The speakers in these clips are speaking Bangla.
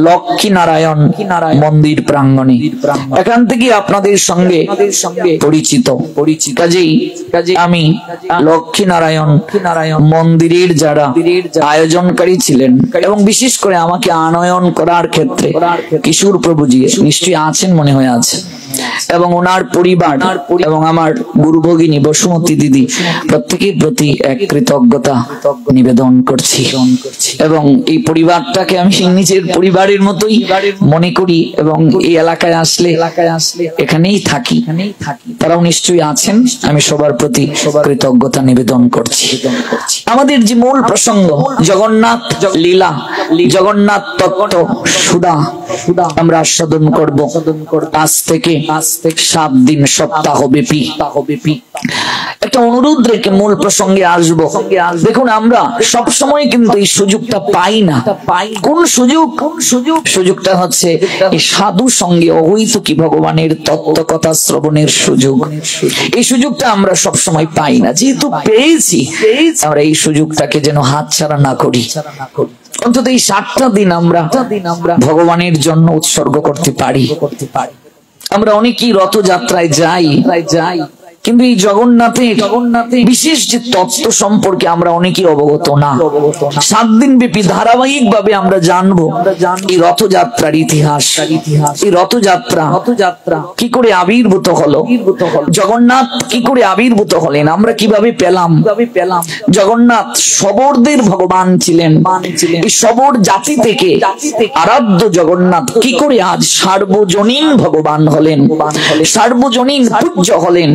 লক্ষ্মী নারায়ণ মন্দির প্রাঙ্গণে এখান থেকে আপনাদের সঙ্গে পরিচিত কাজেই আমি লক্ষ্মী নারায়ণ মন্দিরের যারা আয়োজনকারী ছিলেন এবং বিশেষ করে আমাকে আনয়ন করার ক্ষেত্রে কিশোর প্রভুজি নিশ্চয়ই আছেন, মনে হয় আছে, এবং ওনার পরিবার এবং আমার গুরু ভগিনী বসুমতী দিদি প্রত্যেকের প্রতি এক কৃতজ্ঞতা নিবেদন করছি। এবং এই পরিবারটাকে আমি নিজের পরিবারের মতোই মনে করি এবং এই এলাকায় আসলে এখানেই থাকি, তারাও নিশ্চয়ই আছেন। আমি সবার প্রতি কৃতজ্ঞতা নিবেদন করছি। আমাদের যে মূল প্রসঙ্গ জগন্নাথ লীলা, জগন্নাথ তত্ত্ব সুধা আমরা আস্বাদন করব আজ থেকে 7 দিন সপ্তাহ ব্যাপী। একটা অনুরোধ রেখে মূল প্রসঙ্গে আসবো। দেখুন, আমরা সব সময় কিন্তু এই সুযোগটা পাই না। কোন সুযোগ? সুযোগটা হচ্ছে এই সাধু সঙ্গে অহৈতুকী ভগবানের তত্ত্ব কথা শ্রবণের সুযোগ। এই সুযোগটা আমরা সব সময় পাই না। যেহেতু পেয়েছি, আমরা এই সুযোগটাকে যেন হাতছাড়া না করি। অন্তত এই 7টা দিন আমরা ভগবানের জন্য উৎসর্গ করতে পারি। আমরা অনেকেই রথযাত্রায় যাই, কিন্তু এই জগন্নাথে বিশেষ যে তত্ত্ব সম্পর্কে আমরা অনেকেই অবগত না। 7 দিন ব্যাপী ধারাবাহিক ভাবে আমরা জানবো এই রথযাত্রার ইতিহাস। এই রথযাত্রা কি করে আবির্ভূত হলো, জগন্নাথ কি করে আবির্ভূত হলেন, আমরা কিভাবে পেলাম। জগন্নাথ শবরদের ভগবান ছিলেন। এই শবর জাতি থেকে আরাধ্য জগন্নাথ কি করে আজ সার্বজনীন ভগবান হলেন, সার্বজনীন পূজ্য হলেন।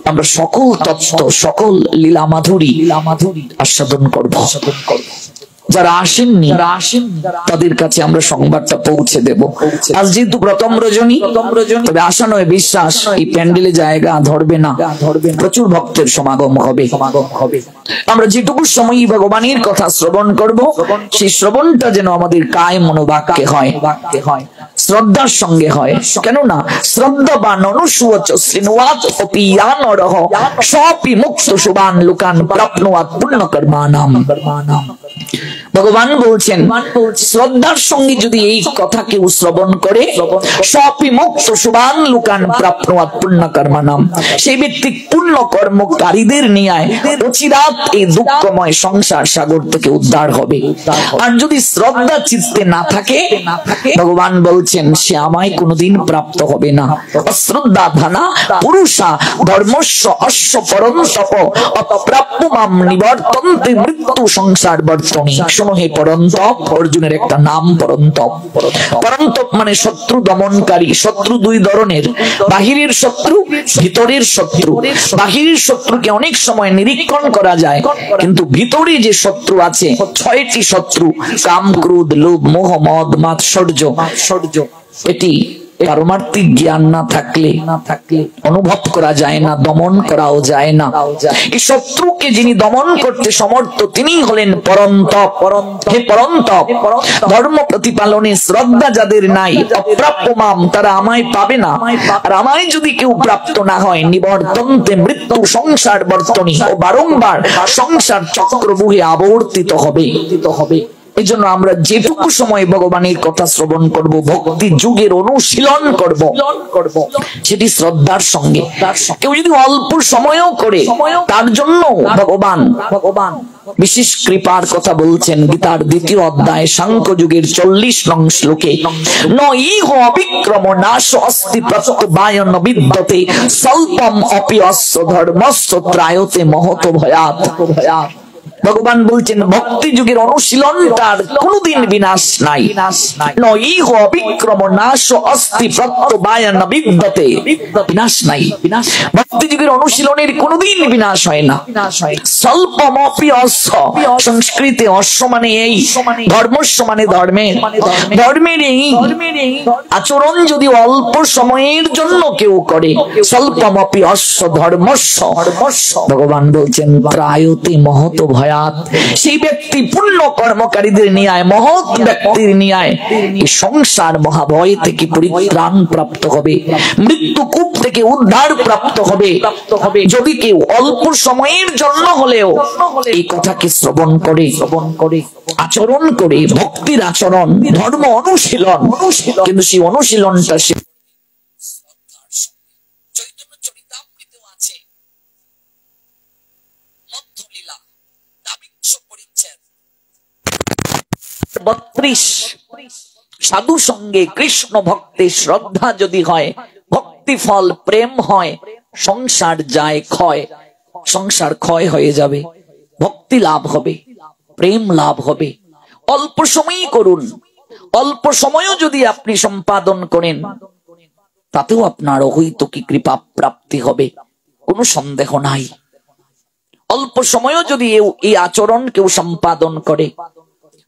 আমরা সকল তত্ত্ব, সকল লীলা মাধুরী আস্বাদন করব। যারা আসেননি তাদের কাছে আমরা সংবাদটা পৌঁছে দেব। আজ যেহেতু প্রথম রজনী, তবে আশা নয় বিশ্বাস এই প্যান্ডেলে জায়গা ধরবে না, প্রচুর ভক্তের সমাগম হবে। আমরা যেটুকু সময় ভগবানের কথা শ্রবণ করব, সেই শ্রবণটা যেন আমাদের কায় মনোবাক্যে হয়, শ্রদ্ধার সঙ্গে হয়। কেননা শ্রদ্ধাবান অনুসুচ শ্রীনুয়াত অপিয়ানরহ সপি মুক্ত শুভান লোকান প্রাপ্নুয়াত পুণ্যকর্মানাম। ভগবান বলছেন, শ্রদ্ধার সঙ্গে যদি এই কথা কেউ শ্রবণ করে, সপি মুক্ত শুভান লোকান প্রাপ্নুয়াত পুণ্যকর্মানাম, সেই ব্যক্তি পুণ্য কর্মকারীদের নিয়ে অচিরাত এই দুঃখময় সংসার সাগর থেকে উদ্ধার হবে। আর যদি শ্রদ্ধা চিত্তে না থাকে, ভগবান বলছেন সে আমায় কোনোদিন প্রাপ্ত হবে না। অশ্রদ্ধা ধানা পুরুষা ধর্মস্য অশ্ব পরন্তপ অপ্রাপ্যমাম নিবর্তন্তে মৃত্যু সংসার বর্তনী। শোনো হে পরন্তপ, অর্জুনের একটা নাম পরন্তপ। পরন্তপ মানে শত্রু দমনকারী। শত্রু 2 ধরনের, বাহিরের শত্রু, ভিতরের শত্রু। বাহিরের শত্রুকে অনেক সময় নিরীক্ষণ করা যায়, কিন্তু ভিতরে যে শত্রু আছে 6টি শত্রু, কাম, ক্রোধ, লোভ, মোহ, মদ, মাৎসর্য, এটি পারমার্থিক জ্ঞান না থাকলে অনুভব করা যায় না, দমন করাও যায় না। এই শত্রুকে যিনি দমন করতে সমর্থ, তিনি হলেন পরন্তপ। হে পরন্তপ, ধর্ম প্রতিপালনে শ্রদ্ধা যাদের নাই, অপ্রাপ্যমাম, তারা আমায় পাবে না। আর আমায় যদি কেউ প্রাপ্ত না হয়, নিবর্তন্তে মৃত্যু সংসার বর্তনী, ও বারংবার সংসার চক্রবুহে আবর্তিত হবে। এই জন্য আমরা যেটুকু সময় ভগবানের কথা শ্রবণ করব, ভক্তি যুগের অনুশীলন করব, সেটি শ্রদ্ধার সঙ্গে। কেউ যদি অল্প সময়ও করে, তার জন্য ভগবান বিশেষ কৃপার কথা বলছেন গীতার 2য় অধ্যায় সাংখ্য যুগের 40 নং শ্লোকে। ন ইহ অবিক্রম নাশ অস্তি প্রত্যবায়ন বিদ্যতে স্বল্পম অপি অস্য ধর্মস্য ত্রায়তে মহত ভয়াৎ। ভগবান বলছেন ভক্তি যুগের অনুশীলনটার কোনদিন বিনাশ নাই। নইহ অবিক্রম নাশ অস্তি প্রত্যবায়ন বিদ্যতে, বিনাশ নাই। ভক্তি যুগের অনুশীলনের কোনদিন বিনাশ হয় না। স্বল্পমপি অস্য, সংস্কৃতে অশ্ব মানে এই, ধর্মস্য মানে ধর্মের, ধর্মের এই আচরণ যদি অল্প সময়ের জন্য কেউ করে, স্বল্পমপি অস্য ধর্মস্য, ভগবান বলছেন ত্রায়তে মহত ভয়। হায়াত। সেই ব্যক্তি পুণ্য কর্মকারীদের নিয়ে মহৎ ব্যক্তির নিয়ে এই সংসার মহাভয় থেকে পরিত্রাণ প্রাপ্ত হবে, মৃত্যু কূপ থেকে উদ্ধার প্রাপ্ত হবে। যদি কেউ অল্প সময়ের জন্য হলেও এই কথাকে শ্রবণ করে আচরণ করে, ভক্তির আচরণ, ধর্ম অনুশীলন, কিন্তু সেই অনুশীলনটা সে চৈতন্য চরিতামৃতেও আছে, মধ্যলীলা 32 সাধু সঙ্গে কৃষ্ণ ভক্তের শ্রদ্ধা যদি হয়, ভক্তি ফল প্রেম হয়, সংসার যায় ক্ষয়, সংসার ক্ষয় হয়ে যাবে, ভক্তি লাভ হবে, প্রেম লাভ হবে। অল্প সময়ই করুন, অল্প সময়ও যদি আপনি সম্পাদন করেন তাতেও আপনার অহৈতুকী কৃপা প্রাপ্তি হবে, কোনো সন্দেহ নাই। অল্প সময়ও যদি এই আচরণ কেউ সম্পাদন করে,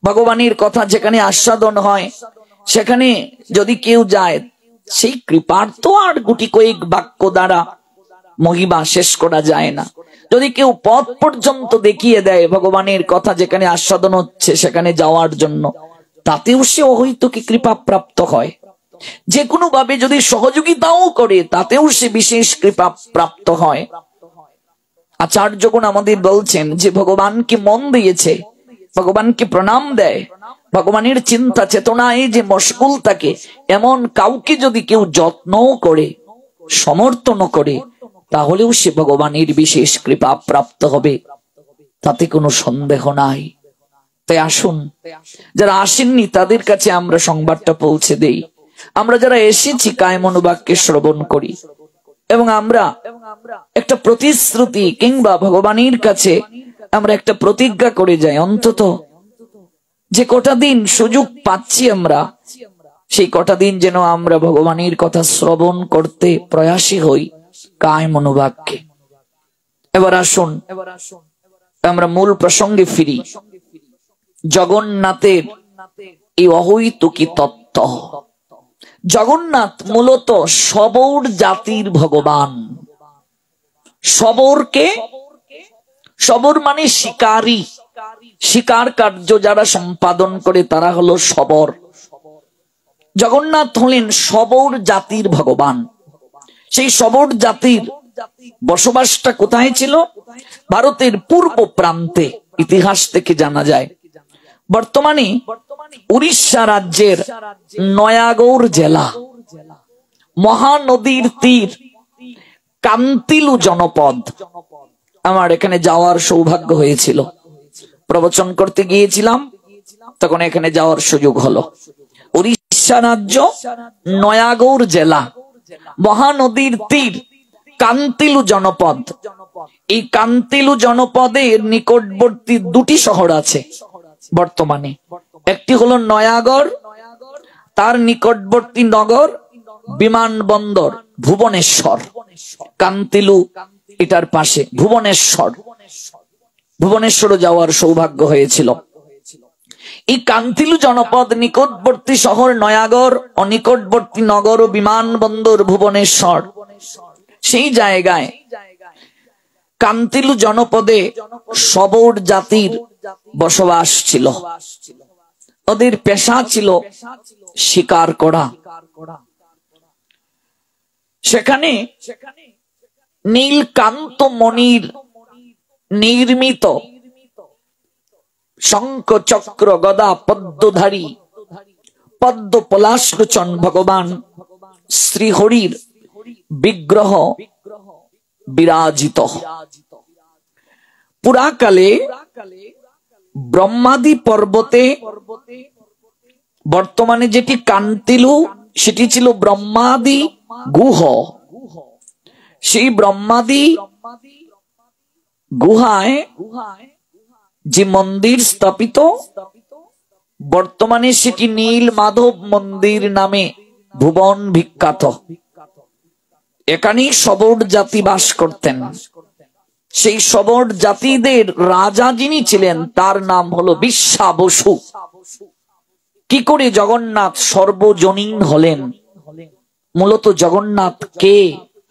ভগবানের কথা যেখানে আস্বাদন হয় সেখানে যদি কেউ যায়, সেই কৃপার তো আর গুটি কয়েক বাক্য দ্বারা মহিমা শেষ করা যায় না। যদি কেউ পথ পর্যন্ত দেখিয়ে দেয় ভগবানের কথা যেখানে আস্বাদন হচ্ছে সেখানে যাওয়ার জন্য, তাতেও সে অহৈতুকী কৃপা প্রাপ্ত হয়। যে কোনো ভাবে যদি সহযোগিতাও করে তাতেও সে বিশেষ কৃপা প্রাপ্ত হয়। আচার্যগণ আমাদের বলছেন যে ভগবানকে মন দিয়েছে, ভগবানকে প্রণাম দেয়, ভগবানের চিন্তা চেতনায় যে মশগুল থাকে, এমন কাউকে যদি কেউ যত্ন করে, সমর্থন করে, তাহলেও সে ভগবানের বিশেষ কৃপা প্রাপ্ত হবে, তাতে কোনো সন্দেহ নাই। তাই আসুন, যারা আসেননি তাদের কাছে আমরা সংবাদটা পৌঁছে দেই। আমরা যারা এসেছি কায় মনোবাক্যে শ্রবণ করি এবং আমরা একটা প্রতিশ্রুতি কিংবা ভগবানের কাছে আমরা একটা প্রতিজ্ঞা করে যাই, অন্তত যে কটা দিন সুযোগ পাচ্ছি আমরা, সেই কটা দিন যেন আমরা ভগবানের কথা শ্রবণ করতে প্রয়াসী হই কায় মনোবাক্যে। এবার আসুন আমরা মূল প্রসঙ্গে ফিরি। জগন্নাথের এই অহৈতুকী তত্ত্ব। জগন্নাথ মূলত সবর জাতির ভগবান। সবরকে, সবর মানে শিকারী, শিকার কার্য যারা সম্পাদন করে তারা হলো সবর। জগন্নাথ হলেন সবর জাতির ভগবান। সেই সবর জাতির বসবাসটা কোথায় ছিল? ভারতের পূর্ব প্রান্তে, ইতিহাস থেকে জানা যায়। বর্তমানে উড়িষ্যা রাজ্যের নয়াগড় জেলা, মহানদীর তীর, কান্তিলু জনপদ। আমার এখানে যাওয়ার সৌভাগ্য হয়েছিল, প্রবচন করতে গিয়েছিলাম, তখন এখানে যাওয়ার সুযোগ হলো। উড়িষ্যা রাজ্য, নয়াগড় জেলা, মহানদীর তীর, কান্তিলু জনপদ। এই কান্তিলু জনপদের নিকটবর্তী দুটি শহর আছে বর্তমানে। একটি হলো নয়াগড়, তার নিকটবর্তী নগর বিমানবন্দর ভুবনেশ্বর। কান্তিলু এটার পাশে ভুবনেশ্বর, ভুবনেশ্বর যাওয়ার সৌভাগ্য হয়েছিল। এই কান্তিলু জনপদ, নিকটবর্তী শহর নয়াগড় ও নিকটবর্তী নগর ও বিমানবন্দর ভুবনেশ্বর। সেই জায়গায় কান্তিলু জনপদে সবর জাতির বসবাস ছিল। ওদের পেশা ছিল শিকার করা। সেখানে নীলকান্ত মণির নির্মিত শঙ্খ চক্র গদা পদ্মধারী পদ্ম পলাশলোচন ভগবান শ্রীহরির বিগ্রহ বিরাজিত। পুরাকালে ব্রহ্মাদি পর্বতে, বর্তমানে যেটি কান্তিলু, সেটি ছিল ব্রহ্মাদি গুহ। সেই ব্রহ্মাদি গুহায় যে মন্দির স্থাপিত, বর্তমানে সেটি নীল মাধব মন্দির নামে ভুবন বিখ্যাত। এখানেই সবর জাতি বাস করতেন। সেই সবর জাতিদের রাজা যিনি ছিলেন তার নাম হলো বিশ্বাবসু। কি করে জগন্নাথ সর্বজনীন হলেন? মূলত জগন্নাথ কে?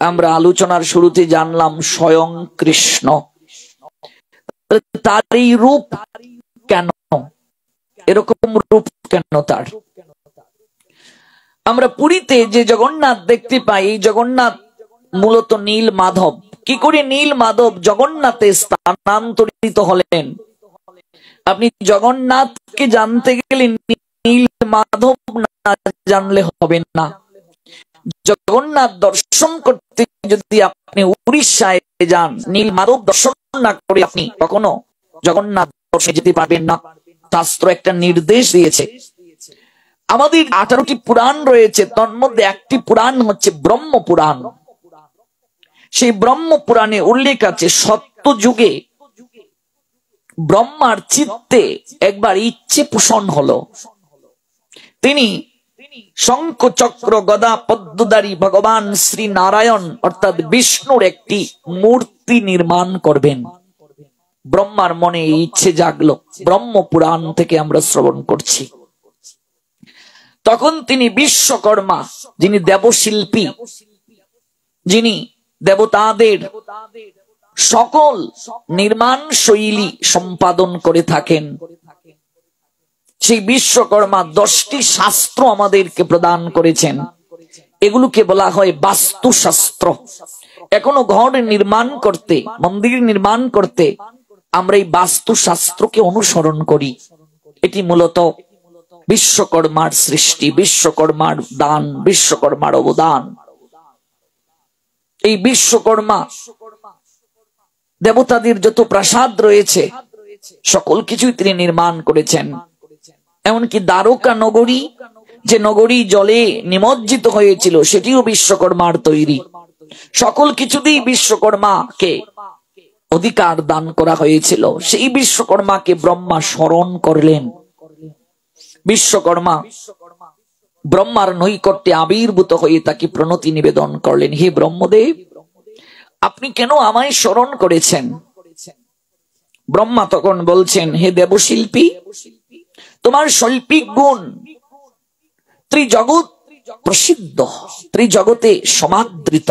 আমরা আলোচনার শুরুতে জানলাম স্বয়ং কৃষ্ণ। তার এই রূপ কেন, এরকম রূপ কেন তার? আমরা পুরীতে যে জগন্নাথ দেখতে পাই, এই জগন্নাথ মূলত নীল মাধব। কি করে নীল মাধব জগন্নাথে স্থানান্তরিত হলেন? আপনি জগন্নাথকে জানতে গেলে নীল মাধব না জানলে হবে না। জগন্নাথ দর্শন করতে যদি আপনি উড়িষ্যায় যান, নীল মাধব দর্শন না করে আপনি কখনো জগন্নাথ দর্শনে যেতে পারবেন না। শাস্ত্র একটা নির্দেশ দিয়েছে। আমাদের 18টি পুরাণ রয়েছে, তার মধ্যে একটি পুরাণ হচ্ছে ব্রহ্ম পুরাণ। সেই ব্রহ্ম পুরাণে উল্লেখ আছে, সত্য যুগে ব্রহ্মার চিত্তে একবার ইচ্ছে পোষণ হলো, তিনি শঙ্খ চক্র গদা পদ্মধারী ভগবান শ্রী নারায়ণ অর্থাৎ বিষ্ণুর একটি মূর্তি নির্মাণ করবেন। ব্রহ্মার মনে এই ইচ্ছে জাগলো। ব্রহ্ম পুরাণ থেকে আমরা শ্রবণ করছি। তখন তিনি বিশ্বকর্মা, যিনি দেবশিল্পী, যিনি দেবতাদের সকল নির্মাণ শৈলী সম্পাদন করে থাকেন, সেই বিশ্বকর্মা 10টি শাস্ত্র আমাদেরকে প্রদান করেছেন। এগুলোকে বলা হয় বাস্তুশাস্ত্র। এখনো ঘর নির্মাণ করতে, মন্দির নির্মাণ করতে আমরা এই বাস্তুশাস্ত্রকে অনুসরণ করি। এটি মূলত বিশ্বকর্মার সৃষ্টি, বিশ্বকর্মার দান, বিশ্বকর্মার অবদান। এই বিশ্বকর্মা দেবতাদের যত প্রাসাদ রয়েছে সকল কিছুই তিনি নির্মাণ করেছেন। এমনকি দ্বারকা নগরী, যে নগরী জলে নিমজ্জিত হয়েছিল, সেটিও বিশ্বকর্মার তৈরি। সকল কিছুতেই বিশ্বকর্মাকে অধিকার দান করা হয়েছিল। সেই বিশ্বকর্মাকে ব্রহ্মা স্মরণ করলেন। বিশ্বকর্মা ব্রহ্মার নৈকট্যে আবির্ভূত হয়ে তাকে প্রণতি নিবেদন করলেন, হে ব্রহ্মদেব, আপনি কেন আমায় স্মরণ করেছেন? ব্রহ্মা তখন বলছেন, হে দেবশিল্পী, তোমার শৈল্পিক গুণ ত্রিজগৎ প্রসিদ্ধ, ত্রিজগতে সমাদৃত,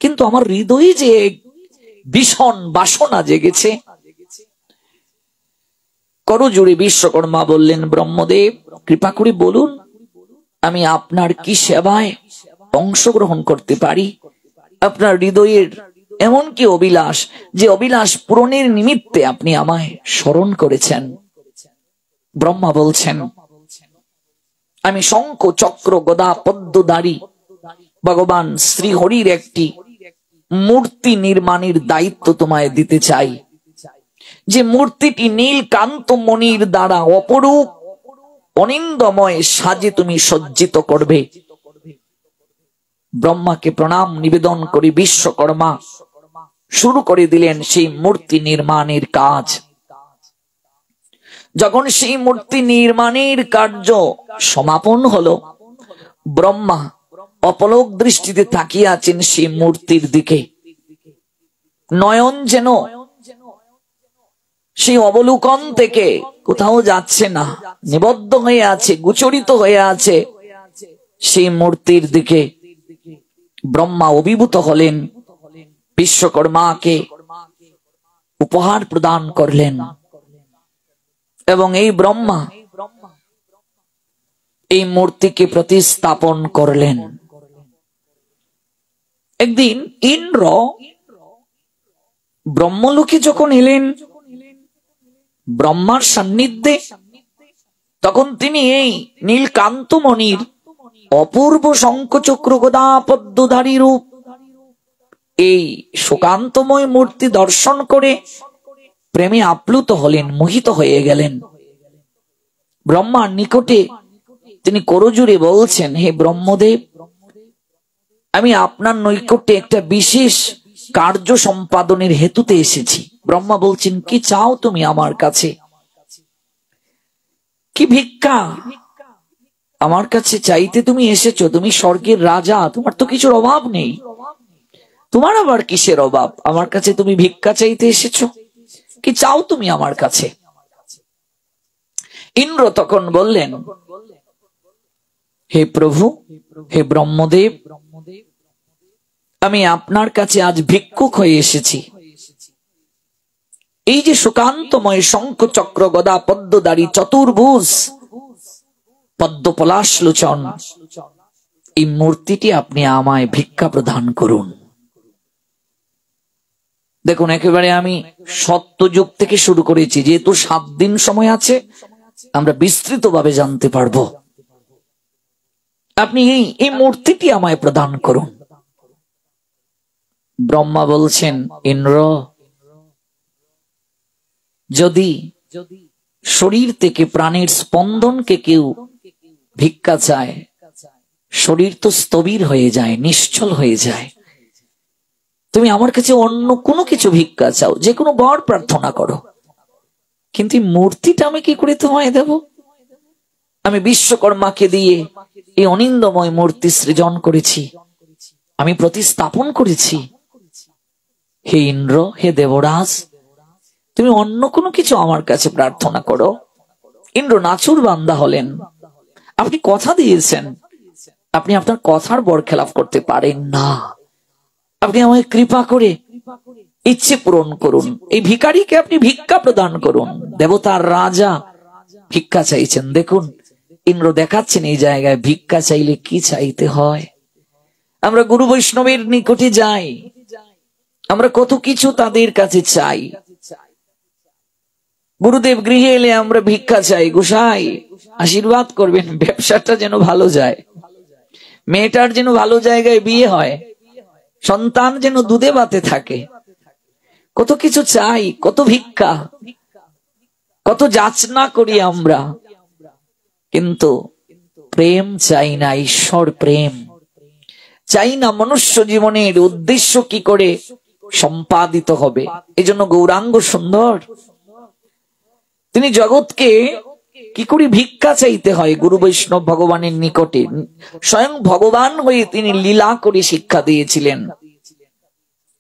কিন্তু আমার হৃদয়ে যে ভীষণ বাসনা জেগেছে। করজোড়ে বিশ্বকর্মা বললেন, ব্রহ্মদেব, কৃপা করে বলুন, আমি আপনার কি সেবায় অংশগ্রহণ করতে পারি? আপনার হৃদয়ের এমন কি অভিলাষ, যে অভিলাষ পূরণের নিমিত্তে আপনি আমায় স্মরণ করেছেন? ব্রহ্মা বলছেন, আমি শঙ্খ চক্র গদা পদ্মধারী ভগবান শ্রীহরির একটি মূর্তি নির্মাণের দায়িত্ব তোমায় দিতে চাই, যে মূর্তিটি নীলকান্ত মণির দ্বারা অপরূপ অনিন্দময় সাজে তুমি সজ্জিত করবে। ব্রহ্মাকে প্রণাম নিবেদন করে বিশ্বকর্মা শুরু করে দিলেন সেই মূর্তি নির্মাণের কাজ। যখন সেই মূর্তি নির্মাণের কার্য সমাপন হলো, ব্রহ্মা অপলক দৃষ্টিতে তাকিয়ে আছেন সেই মূর্তির দিকে। নয়ন যেন সেই অবলোকন থেকে কোথাও যাচ্ছে না, নিবদ্ধ হয়ে আছে, গোচরিত হয়ে আছে সেই মূর্তির দিকে। ব্রহ্মা অভিভূত হলেন, বিশ্বকর্মাকে উপহার প্রদান করলেন, এবং এই ব্রহ্মা এই মূর্তিকে প্রতিস্থাপন করলেন। একদিন ইন্দ্র ব্রহ্মলোকে যখন এলেন ব্রহ্মার সান্নিধ্যে, তখন তিনি এই নীলকান্তমণির অপূর্ব শঙ্খচক্র গদা পদ্মধারী রূপ, এই শোকান্তময় মূর্তি দর্শন করে প্রেমে আপ্লুত হলেন, মোহিত হয়ে গেলেন। ব্রহ্মার নিকটে তিনি করজোড়ে বলছেন, হে ব্রহ্মদেব, আমি আপনার নৈকট্যে একটা বিশেষ কার্য সম্পাদনের হেতুতে এসেছি। ব্রহ্মা বলছেন, কি চাও তুমি আমার কাছে? কি ভিক্ষা আমার কাছে চাইতে তুমি এসেছো? তুমি স্বর্গের রাজা, তোমার তো কিছুর অভাব নেই, তোমার আবার কিসের অভাব? আমার কাছে তুমি ভিক্ষা চাইতে এসেছো? কি চাও তুমি আমার কাছে? ইন্দ্র তখন বললেন, হে প্রভু, হে ব্রহ্মদেব, আমি আপনার কাছে আজ ভিক্ষুক হয়ে এসেছি। এই যে সুকান্তময় শঙ্খ চক্র গদা পদ্মধারী চতুর্ভুজ পদ্মপলাশ লোচন, এই মূর্তিটি আপনি আমায় ভিক্ষা প্রদান করুন। দেখুন, একেবারে আমি সত্যযুগ থেকে শুরু করেছি, যেহেতু 7 দিন সময় আছে, আমরা বিস্তৃতভাবে জানতে পারবো। আপনি এই মূর্তিটি আমায় প্রদান করুন। ব্রহ্মা বলছেন, ইন্দ্র, যদি শরীর থেকে প্রাণের স্পন্দনকে কেউ ভিক্ষা চায়, শরীর তো স্থবির হয়ে যায়, নিশ্চল হয়ে যায়। তুমি আমার কাছে অন্য কোনো কিছু ভিক্ষা চাও, যে কোনো বর প্রার্থনা করো, কিন্তু মূর্তিটা আমি কি করে তোমায় দেব? আমি বিশ্বকর্মাকে দিয়ে এই অনিন্দময় মূর্তি সৃজন করেছি, আমি প্রতিস্থাপন করেছি। হে ইন্দ্র, হে দেবরাজ, তুমি অন্য কোনো কিছু আমার কাছে প্রার্থনা করো। ইন্দ্র নাচুর বান্দা হলেন। আপনি কথা দিয়েছেন, আপনি আপনার কথার বরখেলাপ করতে পারেন না। আপনি আমায় কৃপা করে ইচ্ছে পূরণ করুন। এই ভিখারিকে আপনি ভিক্ষা প্রদান করুন। দেবতার রাজা ভিক্ষা চাইছেন। দেখুন, ইন্দ্র দেখাচ্ছেন এই জায়গায় ভিক্ষা চাইলে কি চাইতে হয়। আমরা গুরু বৈষ্ণবের নিকটে যাই, আমরা কত কিছু তাদের কাছে চাই। গুরুদেব গৃহে এলে আমরা ভিক্ষা চাই, গোসাই আশীর্বাদ করবেন, ব্যবসাটা যেন ভালো যায়, মেয়েটার যেন ভালো জায়গায় বিয়ে হয়, সন্তান যেন দুধে ভাতে থাকে। কত কিছু চাই, কত ভিক্ষা, কত যাচনা করি আমরা, কিন্তু প্রেম চাই না। ঈশ্বর প্রেম চাই না। মনুষ্য জীবনের উদ্দেশ্য কি করে সম্পাদিত হবে, এই জন্য গৌরাঙ্গ সুন্দর তিনি জগৎকে কি করে ভিক্ষা চাইতে হয় গুরু বৈষ্ণব ভগবানের নিকটে। স্বয়ং ভগবান হয়ে তিনি লীলা করে শিক্ষা দিয়েছিলেন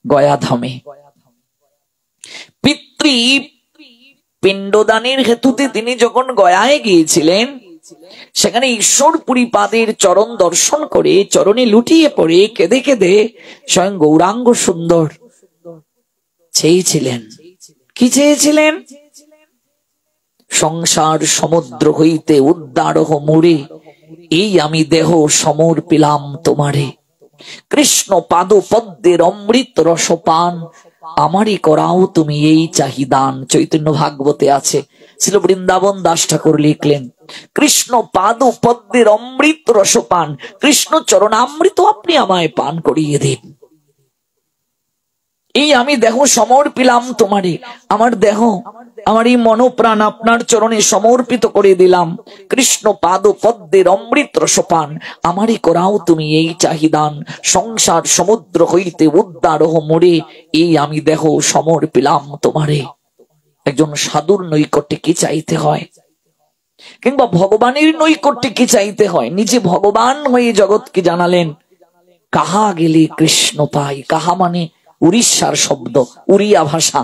গয়াধামে। পিতৃ পিণ্ডদানের হেতুতে তিনি যখন গয়ায় গিয়েছিলেন, সেখানে ঈশ্বরপুরী পাদের চরণ দর্শন করে চরণে লুটিয়ে পড়ে কেঁদে কেঁদে স্বয়ং গৌরাঙ্গ সুন্দর চেয়েছিলেন। কি চেয়েছিলেন? সংসার সমুদ্র হইতে উদ্ধারহ মোরে, এই আমি দেহ সমর্পিলাম তোমারে। কৃষ্ণ পাদ পদ্মের অমৃত রসপান, আমারই করাও তুমি এই চাহিদান। চৈতন্য ভাগবতে আছে। ছিল বৃন্দাবন দাস ঠাকুর লিখলেন, কৃষ্ণ পাদ পদ্মের অমৃত রসপান, কৃষ্ণ চরণামৃত আপনি আমায় পান করিয়ে দিন। এই আমি দেহ সমর্পিলাম তোমারে, আমার দেহ, আমার এই মনোপ্রাণ আপনার চরণে সমর্পিত করে দিলাম। কৃষ্ণ পাদ পদ্মের অমৃত রসপান, আমারই করাও তুমি এই চাহিদান। সংসার সমুদ্র হইতে উদ্ধারহ মোরে, এই আমি দেহ সমর্পিলাম তোমারে। একজন সাধুর নৈকট্যে কি চাইতে হয়, কিংবা ভগবানের নৈকট্যে কি চাইতে হয়? নিজে ভগবান হয়ে জগৎকে জানালেন, কাহা গেলে কৃষ্ণ পাই। কাহা মানে উড়িষ্যার শব্দ, উড়িয়া ভাষা।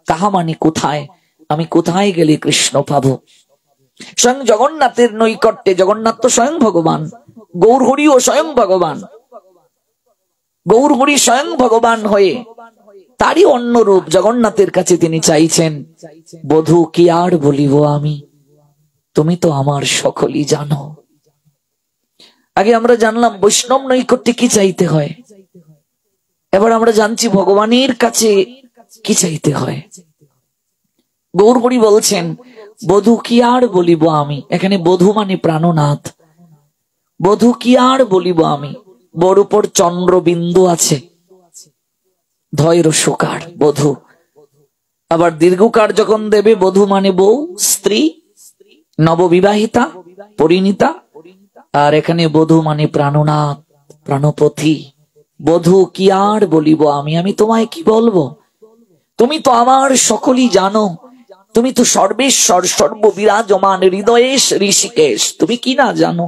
কাহা মানে কোথায়, আমি কোথায় গেলে কৃষ্ণ পাবো? স্বয়ং জগন্নাথের নৈকট্যে, জগন্নাথ তো স্বয়ং ভগবান, গৌরহরিও স্বয়ং ভগবান। গৌরহরি স্বয়ং ভগবান হয়ে তারই অন্য রূপ জগন্নাথের কাছে তিনি চাইছেন, বধূ কি আর বলিব আমি, তুমি তো আমার সকলই জানো। আগে আমরা জানলাম বৈষ্ণব নৈকট্যে কি চাইতে হয়, এবার আমরা জানছি ভগবানের কাছে কি চাইতে হয়। গৌরহরি বলছেন, বধূ কি আর বলিব আমি। এখানে বধূ মানে প্রাণনাথ। বধূ কি আর বলিব আমি। বর উপর চন্দ্রবিন্দু আছে, ধৈর সুকার বধূ। আবার দীর্ঘকার যখন দেবে, বধূ মানে বউ, স্ত্রী, নববিবাহিতা, পরিণীতা। আর এখানে বধূ মানে প্রাণনাথ, প্রাণপথী। বধূ কি আর বলিব আমি, আমি তোমায় কি বলবো, তুমি তো আমার সকলই জানো। তুমি তো সর্বেশ্বর, সর্ববিরাজমান, হৃদয়েশ ঋষিকেশ। তুমি কি না জানো?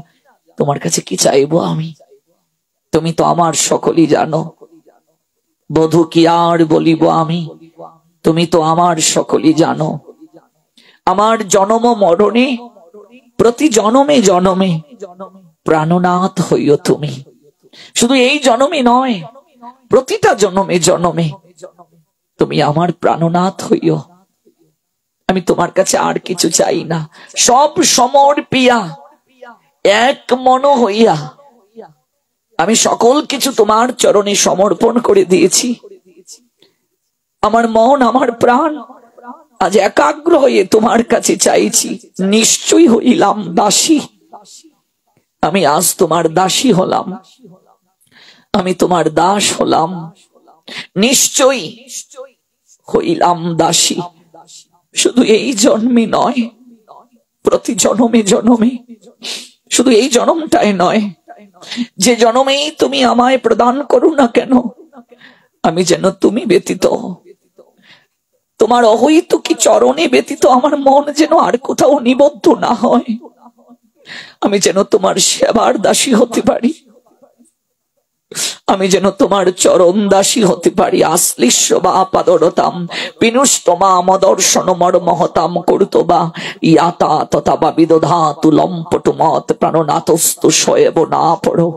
তোমার কাছে কি চাইবো আমি, তুমি তো আমার সকলই জানো। বধূ কি আর বলিব আমি, তুমি তো আমার সকলই জানো। আমার জন্ম মরণে, প্রতি জনমে জনমে প্রাণনাথ হইও তুমি। শুধু এই জনমে নয়, প্রতিটা জনমে জনমে তুমি আমার প্রাণনাথ হইও। আমি তোমার কাছে আর কিছু চাই না। সব সমর্পিয়া এক মন হইয়া আমি সকল কিছু তোমার চরণে সমর্পণ করে দিয়েছি। আমার মন, আমার প্রাণ আজ একাগ্র হয়ে তোমার কাছে চাইছি। নিশ্চয়ই হইলাম দাসী, আমি আজ তোমার দাসী হলাম, আমি তোমার দাস হলাম। নিশ্চয়ই হইলাম দাসী। শুধু এই জন্মে নয়, প্রতি জনমে জনমে, শুধু এই জনমটাই নয়, যে জনমেই তুমি আমায় প্রদান করো না কেন, আমি যেন তুমি ব্যতীত, তোমার অহৈতুকী চরণে ব্যতীত আমার মন যেন আর কোথাও নিবদ্ধ না হয়। আমি যেন তোমার সেবার দাসী হতে পারি, আমি যেন তোমার চরণ দাসী হতে পারি। আশ্লিষ্য বা পাদরতাম বিনুষ্টমা মদর্শন মর্মহতাম করতো বা ইয়াতা তথা বা বিদধাতু লম্পটুমত প্রাণনাথস্তু শয়েব না পড়ো।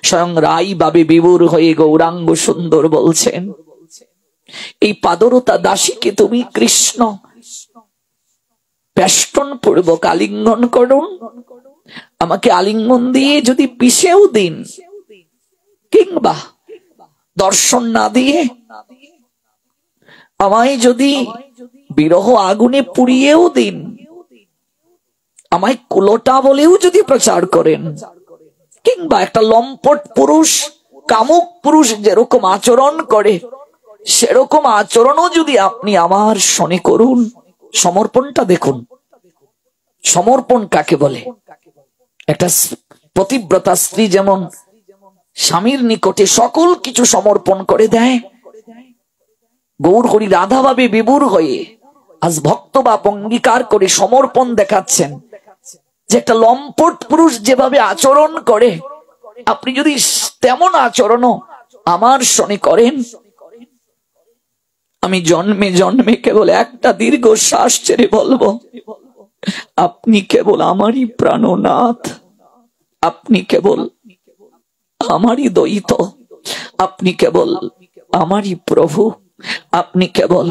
স্বয়ং রাই বাবে বিভোর হয়ে গৌরাঙ্গ সুন্দর বলছেন, এই পাদরতা দাসীকে তুমি কৃষ্ণ বেষ্টন পূর্বক আলিঙ্গন করুন। আমাকে আলিঙ্গন দিয়ে যদি পিষেও দিন, কিংবা দর্শন না দিয়ে আমায় যদি বিরহ আগুনে পুড়িয়েও দিন, আমায় কুলোটা বলেও যদি প্রচার করেন, কিংবা একটা লম্পট পুরুষ, কামুক পুরুষ যেরকম আচরণ করে সেরকম আচরণও যদি আপনি আমার শনি করুন, সমর্পণটা দেখুন। সমর্পণ কাকে বলে? একটা পতিব্রতা স্ত্রী যেমন স্বামীর নিকটে সকল কিছু সমর্পণ করে দেয়, গৌর হরি রাধা ভাবে বিভোর হয়ে আজ ভক্ত বা অঙ্গীকার করে সমর্পণ দেখাচ্ছেন। যে একটা লম্পট পুরুষ যেভাবে আচরণ করে, আপনি যদি তেমন আচরণও আমার শনি করেন, আমি জন্মে জন্মে কেবল একটা দীর্ঘ শ্বাস ছেড়ে বলবো, আপনি কেবল আমারই প্রাণনাথ, আপনি কেবল আমারই দ্বৈত, আপনি কেবল আমারই প্রভু, আপনি কেবল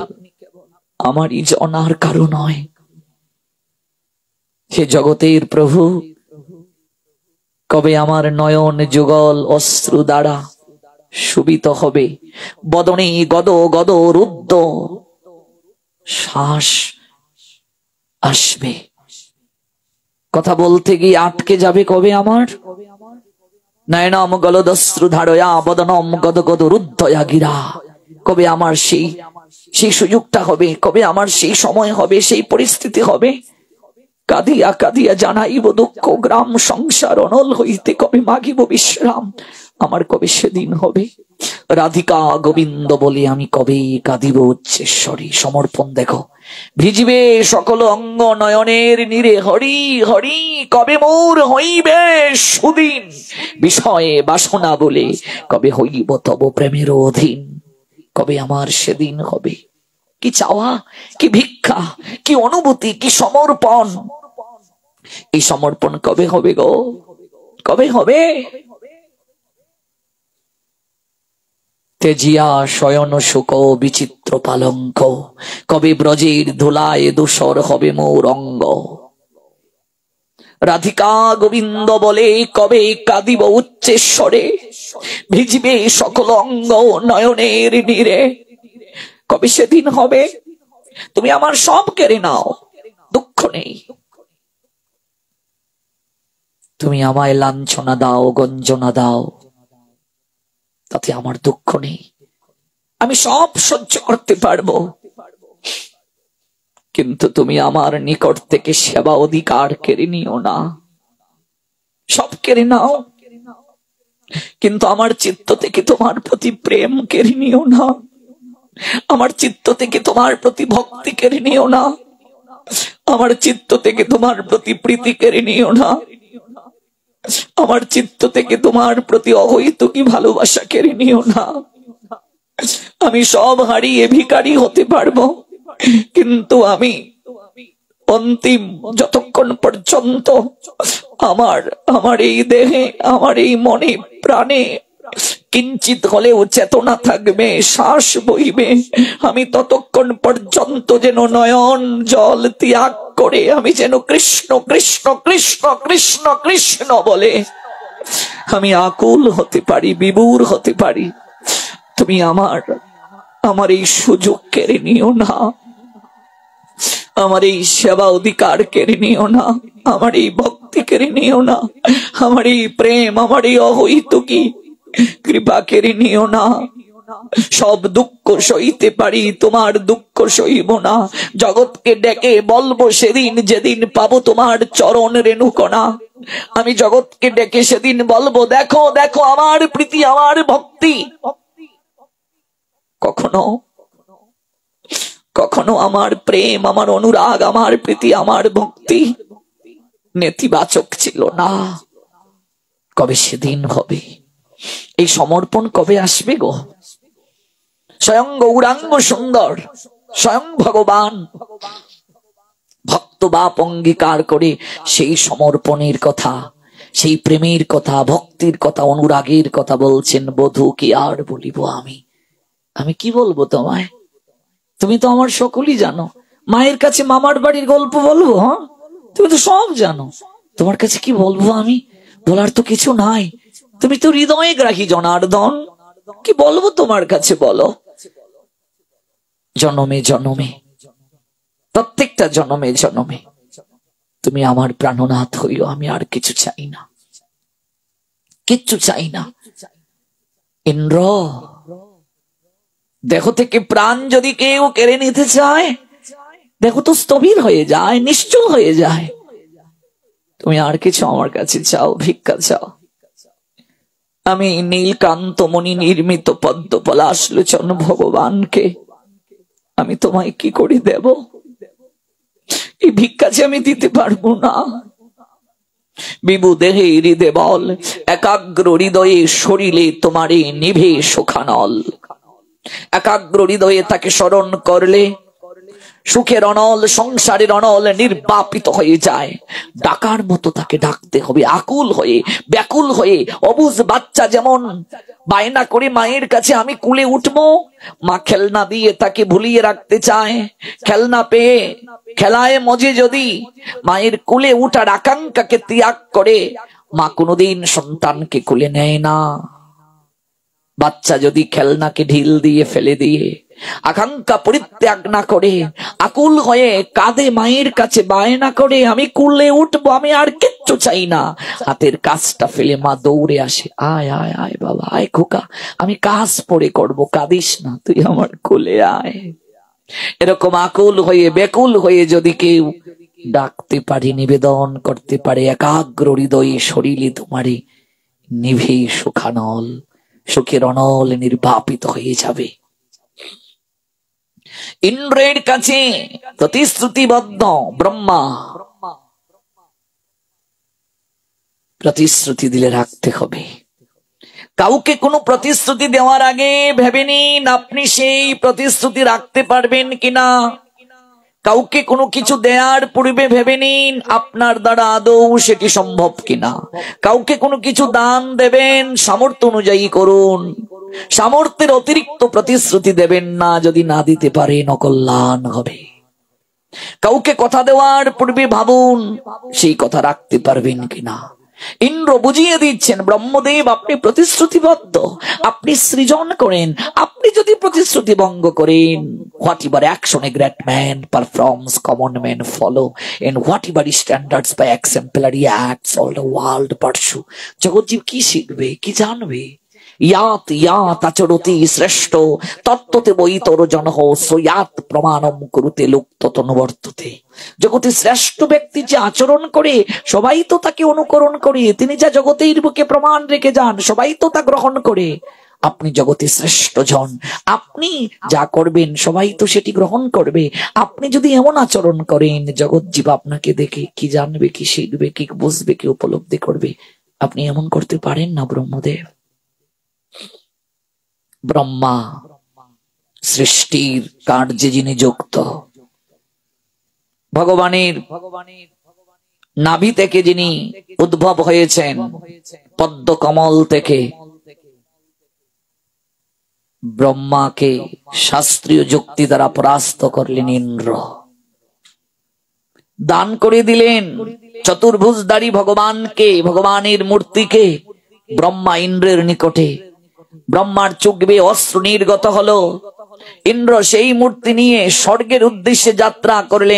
আমারই জনার কারণ নয়। সে জগতের প্রভু কবে আমার নয়ন যুগল অশ্রু দ্বারা শুভিত হবে, বদনে গদ গদ রুদ্ধ শ্বাস আসবে। কথা বলতে গিয়ে আটকে যাবে কবে আমার নয়নম গলদশ্রু ধারয়া বদনম গদ গদ রুদ্ধয়া গিরা। কবে আমার সেই সুযোগটা হবে, কবে আমার সেই সময় হবে, সেই পরিস্থিতি হবে। কাঁদিয়া কাঁদিয়া জানাইব দুঃখ গ্রাম সংসার অনল হইতে কবে মাগিব বিশ্রাম, আমার কবে সেদিন হবে। রাধিকা গোবিন্দ বলে আমি কবে কাঁদিব উচ্চেশ্বরী। সমর্পণ দেখো, ভিজিবে সকল অঙ্গ নয়নের নীরে, হরি হরি কবে মোর হইবে সুদিন, বিষয়ে বাসনা বলে কবে হইব তব প্রেমের অধীন, কবে আমার সেদিন হবে। কি চাওয়া, কি ভিক্ষা, কি অনুভূতি, কি সমর্পণ। এই সমর্পণ কবে হবে গো, কবে হবে? তেজিয়া শয়ন সুখ বিচিত্র পালঙ্ক, কবে ব্রজের ধুলায় দূষর হবে মোর অঙ্গ। রাধিকা গোবিন্দ বলে কবে কাঁদিব উচ্চেশ্বরে, ভিজবে সকল অঙ্গ নয়নের নীরে, কবে সেদিন হবে। তুমি আমার সব কেড়ে নাও, দুঃখ নেই। তুমি আমায় লাঞ্ছনা দাও, গঞ্জনা দাও, তাতে আমার দুঃখ নেই। আমি সব সহ্য করতে পারবো, কিন্তু তুমি আমার নিকট থেকে সেবা অধিকার কেড়ে নিও না। সব কেড়ে নাও, কিন্তু আমার চিত্ত থেকে তোমার প্রতি প্রেম কেড়ে নিও না। আমার চিত্ত থেকে তোমার প্রতি ভক্তি কেড়ে নিও না। আমার চিত্ত থেকে তোমার প্রতি প্রীতি কেড়ে নিও না। আমার চিত্ত থেকে তোমার প্রতি অহৈতুকী ভালোবাসা কেড়ে নিও না। আমি সব হারিয়ে ভিখারি হতে পারবো, কিন্তু আমি অন্তিম যতক্ষণ পর্যন্ত আমার এই দেহে, আমার এই মনে প্রাণে কিঞ্চিত হলেও চেতনা থাকবে, শ্বাস বইবে, আমি ততক্ষণ পর্যন্ত যেন নয়ন জল ত্যাগ করে আমি যেন কৃষ্ণ কৃষ্ণ কৃষ্ণ কৃষ্ণ কৃষ্ণ বলে আমি আকুল হতে পারি, বিভোর হতে পারি। তুমি আমার এই সুযোগ কেড়ে নিও না, আমার এই সেবা অধিকার কেড়ে নিও না, আমার এই ভক্তি কেড়ে নিও না, আমার এই প্রেম, আমার এই অহৈতুকী কৃপা কেড়ে নিও না। সব দুঃখ সইতে পারি, তোমার দুঃখ সইব না। জগৎকে ডেকে বলবো সেদিন যেদিন পাবো তোমার চরণ রেণুকণা। আমি জগৎকে ডেকে সেদিন বলবো, দেখো দেখো আমার প্রীতি, আমার ভক্তি। কখনো কখনো আমার প্রেম, আমার অনুরাগ, আমার প্রীতি, আমার ভক্তি নেতিবাচক ছিল না। কবে সেদিন হবে? এই সমর্পণ কবে আসবে গো? স্বয়ং গৌরাঙ্গ সুন্দর, স্বয়ং ভগবান ভক্ত বাপ অঙ্গীকার করে সেই সমর্পণের কথা, সেই প্রেমের কথা, ভক্তির কথা, অনুরাগের কথা বলছেন। বধূ কি আর বলিব আমি কি বলবো তোমায়? তুমি তো আমার সকলই জানো। মায়ের কাছে মামার বাড়ির গল্প বলবো? হ্যাঁ, তুমি তো সব জানো। তোমার কাছে কি বলবো আমি? বলার তো কিছু নাই। তুমি তো হৃদয়ে গ্রাহী জনার্দন, কি বলবো তোমার কাছে বলো? জনমে জনমে, প্রত্যেকটা জনমে জনমে তুমি আমার প্রাণনাথ হইও। আমি আর কিছু চাই না, কিচ্ছু চাই না। ইন্দ্র, দেহ থেকে প্রাণ যদি কেউ কেড়ে নিতে চায়, দেখো তো স্থবির হয়ে যায়, নিশ্চল হয়ে যায়। তুমি আর কিছু আমার কাছে চাও, ভিক্ষা চাও। আমি নীলকান্ত মণি নির্মিত পদ্ম পলাশ লোচন ভগবানকে আমি তোমায় কি করে দেব? এই ভিক্ষা যে আমি দিতে পারবো না। বিভু দেহে হৃদে বল, একাগ্র হৃদয়ে শরীরে তোমারে নিভে সুখানল। একাগ্র হৃদয়ে তাকে স্মরণ করলে সুখের অনল, সংসারের অনল নির্বাপিত হয়ে যায়। ডাকার মতো তাকে ডাকতে হবে, আকুল হয়ে, ব্যাকুল হয়ে। অবুঝ বাচ্চা যেমন বায়না করে মায়ের কাছে আমি কুলে উঠবো, মা খেলনা দিয়ে তাকে ভুলিয়ে রাখতে চায়। খেলনা পেয়ে খেলায় মজে যদি মায়ের কুলে উঠার আকাঙ্ক্ষাকে ত্যাগ করে, মা কোনোদিন সন্তানকে কুলে নেয় না। বাচ্চা যদি খেলনাকে ঢিল দিয়ে ফেলে দিয়ে আকাঙ্ক্ষা পরিত্যাগ না করে, আকুল হয়ে কাঁদে মায়ের কাছে বায়না করে আমি কুলে উঠবো, আমি আর কিচ্ছু চাই না, হাতের কাজটা ফেলে মা দৌড়ে আসে, আয় আয় আয় বাবা, আয় খোকা, আমি কাজ পরে করবো, কাঁদিস না, তুই আমার কোলে আয়। এরকম আকুল হয়ে ব্যাকুল হয়ে যদি কেউ ডাকতে পারে, নিবেদন করতে পারে, একাগ্র হৃদয়ে শরীরে তোমারে নিভে সুখানল, সুখের অনল নির্বাপিত হয়ে যাবে। ইন্দ্রের কাছে প্রতিশ্রুতিবদ্ধ ব্রহ্মা প্রতিশ্রুতি দিলে রাখতে হবে। কাউকে কোনো প্রতিশ্রুতি দেওয়ার আগে ভেবে নিন আপনি সেই প্রতিশ্রুতি রাখতে পারবেন কিনা। কাউকে কোনো কিছু দেওয়ার পূর্বে ভেবে নিন আপনার দ্বারা আদৌ সেটি সম্ভব কিনা। কাউকে কোনো কিছু দান দেবেন, সামর্থ্য অনুযায়ী করুন, সামর্থ্যের অতিরিক্ত প্রতিশ্রুতি দেবেন না, যদি না দিতে পারেন অকল্যাণ হবে। কাউকে কথা দেওয়ার পূর্বে ভাবুন সেই কথা রাখতে পারবেন কিনা। ইন্দ্র বুঝিয়ে দিচ্ছেন, ব্রহ্মদেব আপনি প্রতিশ্রুতিবদ্ধ, আপনি সৃজন করেন, আপনি যদি প্রতিশ্রুতি ভঙ্গ করেন, whatever action a great man performs common men follow, and whatever standards by exemplary acts all the world pursue। জগৎজীব কি শিখবে, কি জানবে? ইয়াত ইয়াত আচরতি শ্রেষ্ঠ তত্ত্বতে বৈতর জনহ সয়াত প্রমাণম কুরুতে লুপ্ত তনুবর্ততে। জগতে শ্রেষ্ঠ ব্যক্তি যে আচরণ করে সবাই তো তাকে অনুকরণ করে, তিনি যা জগতের বুকে প্রমাণ রেখে যান সবাই তো তা গ্রহণ করে। আপনি জগতে শ্রেষ্ঠ জন, আপনি যা করবেন সবাই তো সেটি গ্রহণ করবে। আপনি যদি এমন আচরণ করেন, জগৎজীব আপনাকে দেখে কি জানবে, কি শিখবে, কি বুঝবে, কি উপলব্ধি করবে? আপনি এমন করতে পারেন না ব্রহ্মদেব। ব্রহ্মা সৃষ্টির কার্যে যিনি যুক্ত, ভগবানের নাভি থেকে যিনি উদ্ভব হয়েছেন, পদ্ম কমল থেকে ব্রহ্মাকে শাস্ত্রীয় যুক্তি দ্বারা পরাস্ত করলেন ইন্দ্র। দান করে দিলেন চতুর্ভুজধারী ভগবানকে, ভগবানের মূর্তিকে ব্রহ্মা ইন্দ্রের নিকটে। ব্রহ্মার চোখ বেয়ে অশ্রু নির্গত হলো। ইন্দ্র সেই মূর্তি নিয়ে স্বর্গের উদ্দেশ্যে যাত্রা করলেন।